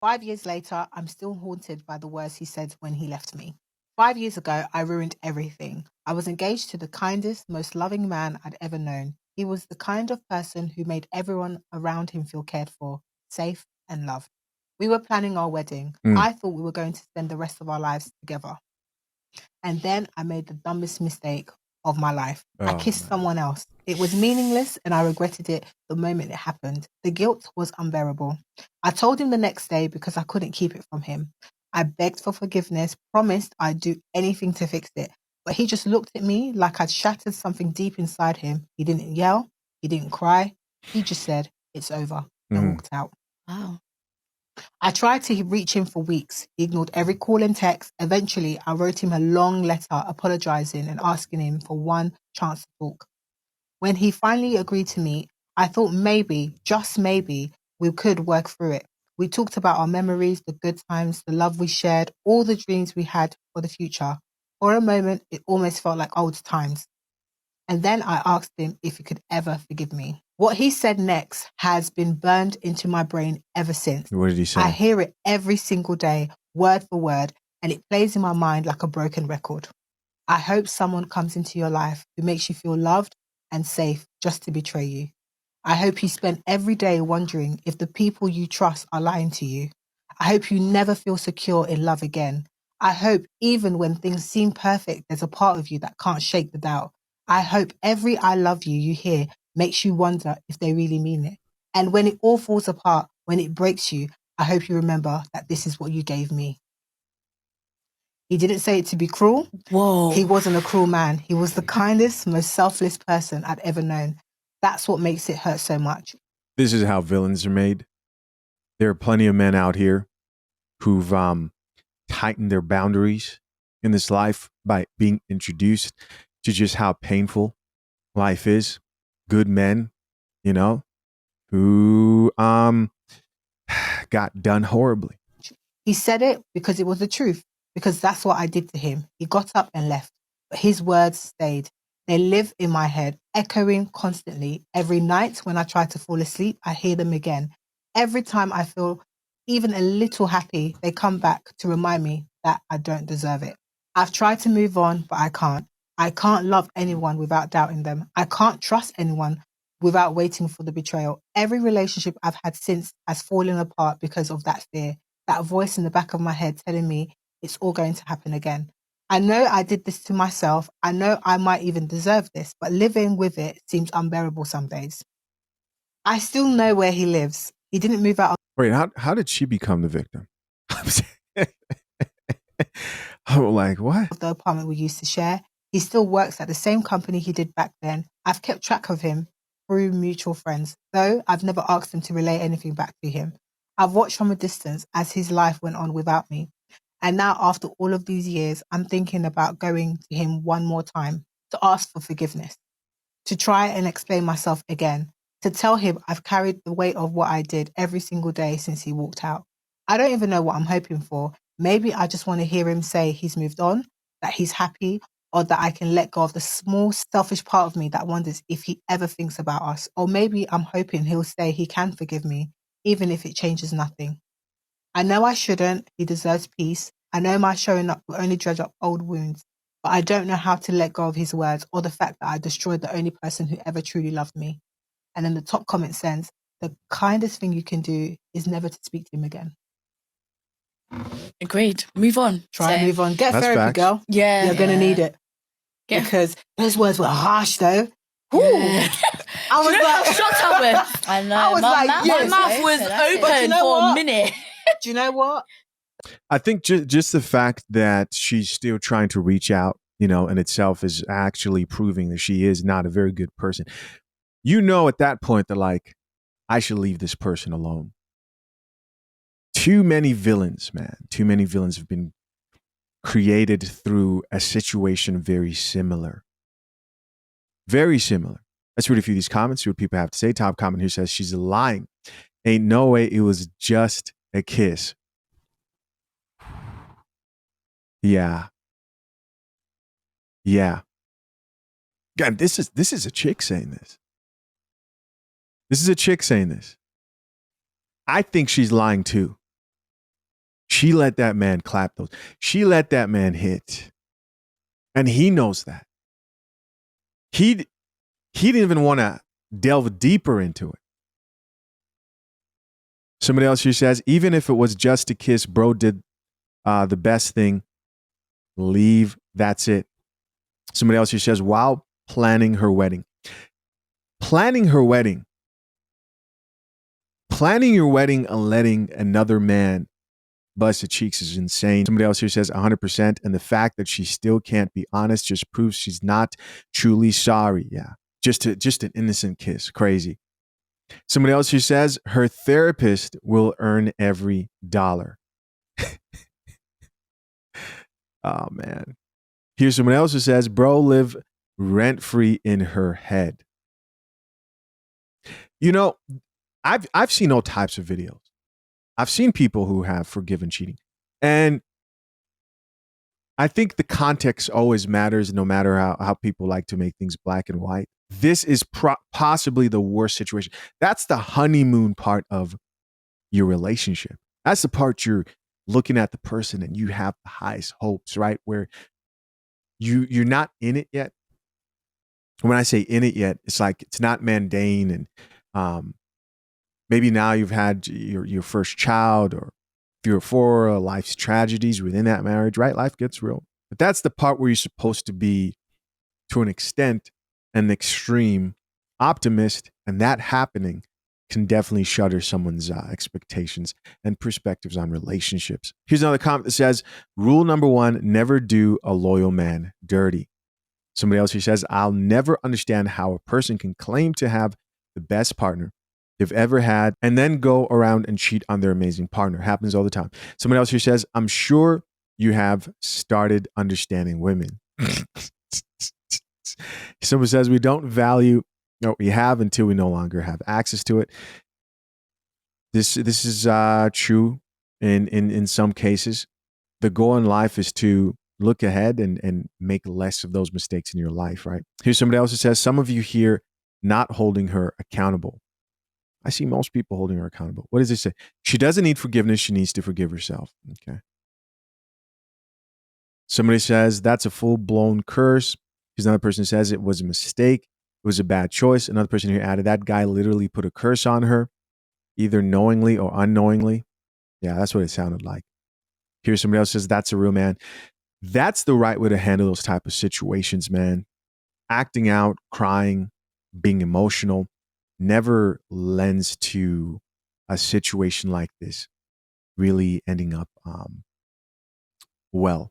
5 years later, I'm still haunted by the words he said when he left me. 5 years ago, I ruined everything. I was engaged to the kindest, most loving man I'd ever known. He was the kind of person who made everyone around him feel cared for, safe, and loved. We were planning our wedding. Mm. I thought we were going to spend the rest of our lives together. And then I made the dumbest mistake of my life. I kissed someone else. It was meaningless and I regretted it the moment it happened. The guilt was unbearable. I told him the next day because I couldn't keep it from him. I begged for forgiveness, promised I'd do anything to fix it. But he just looked at me like I'd shattered something deep inside him. He didn't yell. He didn't cry. He just said, "It's over," and walked out. Wow. I tried to reach him for weeks. He ignored every call and text. Eventually, I wrote him a long letter apologizing and asking him for one chance to talk. When he finally agreed to meet, I thought maybe, just maybe, we could work through it. We talked about our memories, the good times, the love we shared, all the dreams we had for the future. For a moment, it almost felt like old times. And then I asked him if he could ever forgive me. What he said next has been burned into my brain ever since. What did he say? I hear it every single day, word for word, and it plays in my mind like a broken record. I hope someone comes into your life who makes you feel loved and safe just to betray you. I hope you spend every day wondering if the people you trust are lying to you. I hope you never feel secure in love again. I hope even when things seem perfect, there's a part of you that can't shake the doubt. I hope every "I love you" you hear makes you wonder if they really mean it. And when it all falls apart, when it breaks you, I hope you remember that this is what you gave me. He didn't say it to be cruel. Whoa. He wasn't a cruel man. He was the kindest, most selfless person I'd ever known. That's what makes it hurt so much. This is how villains are made. There are plenty of men out here who've tightened their boundaries in this life by being introduced to just how painful life is. Good men, you know, who got done horribly. He said it because it was the truth, because that's what I did to him. He got up and left, but his words stayed. They live in my head, echoing constantly. Every night when I try to fall asleep, I hear them again. Every time I feel even a little happy, they come back to remind me that I don't deserve it. I've tried to move on, but I can't. I can't love anyone without doubting them. I can't trust anyone without waiting for the betrayal. Every relationship I've had since has fallen apart because of that fear, that voice in the back of my head telling me it's all going to happen again. I know I did this to myself. I know I might even deserve this, but living with it seems unbearable some days. I still know where he lives. He didn't move out Wait, how did she become the victim? I'm like, what? of the apartment we used to share. He still works at the same company he did back then. I've kept track of him through mutual friends, though I've never asked him to relay anything back to him. I've watched from a distance as his life went on without me. And now, after all of these years, I'm thinking about going to him one more time to ask for forgiveness, to try and explain myself again, to tell him I've carried the weight of what I did every single day since he walked out. I don't even know what I'm hoping for. Maybe I just want to hear him say he's moved on, that he's happy, or that I can let go of the small, selfish part of me that wonders if he ever thinks about us. Or maybe I'm hoping he'll say he can forgive me, even if it changes nothing. I know I shouldn't. He deserves peace. I know my showing up will only dredge up old wounds, but I don't know how to let go of his words or the fact that I destroyed the only person who ever truly loved me. And then the top comment says, the kindest thing you can do is never to speak to him again. Agreed. Move on. Try and move on. Get That's therapy, facts. girl. Yeah. You're going to need it. Because those words were harsh, though. Yeah. I was Do you know how like, shocked I was? I know. I was my like, mouth yes. My mouth was that's it. open But you know for what? a minute. do you know what? I think just the fact that she's still trying to reach out, you know, in itself is actually proving that she is not a very good person. You know, at that point, they're like, I should leave this person alone. Too many villains, man. Too many villains have been created through a situation very similar. Very similar. Let's read a few of these comments, see what people have to say. Top comment here says, she's lying. Ain't no way it was just a kiss. Yeah. Yeah. God, this is a chick saying this. This is a chick saying this. I think she's lying too. She let that man clap those. She let that man hit. And he knows that. He didn't even want to delve deeper into it. Somebody else here says, even if it was just a kiss, bro did the best thing. Leave. That's it. Somebody else here says, while planning her wedding. Planning your wedding and letting another man bust the cheeks is insane. Somebody else here says 100%. And the fact that she still can't be honest just proves she's not truly sorry. Yeah. Just an innocent kiss. Crazy. Somebody else here says her therapist will earn every dollar. Oh, man. Here's someone else who says, bro, live rent-free in her head. You know, I've seen all types of videos. I've seen people who have forgiven cheating. And I think the context always matters, no matter how people like to make things black and white. This is possibly the worst situation. That's the honeymoon part of your relationship. That's the part you're looking at the person and you have the highest hopes, right? Where you're not in it yet. When I say in it yet, it's like it's not mundane, and maybe now you've had your first child, or 3 or 4 life's tragedies within that marriage, right? Life gets real. But that's the part where you're supposed to be, to an extent, an extreme optimist, and that happening can definitely shutter someone's expectations and perspectives on relationships. Here's another comment that says, rule number 1, never do a loyal man dirty. Somebody else here says, I'll never understand how a person can claim to have the best partner they've ever had and then go around and cheat on their amazing partner. Happens all the time. Somebody else here says, I'm sure you have started understanding women. Someone says, we don't value what we have until we no longer have access to it. This is true in some cases. The goal in life is to look ahead and make less of those mistakes in your life, right? Here's somebody else who says, some of you here not holding her accountable. I see most people holding her accountable. What does it say? She doesn't need forgiveness. She needs to forgive herself. Okay. Somebody says, that's a full-blown curse. Here's another person who says it was a mistake. It was a bad choice. Another person here added, that guy literally put a curse on her, either knowingly or unknowingly. Yeah, that's what it sounded like. Here's somebody else says, that's a real man. That's the right way to handle those type of situations, man. Acting out, crying, being emotional never lends to a situation like this really ending up well.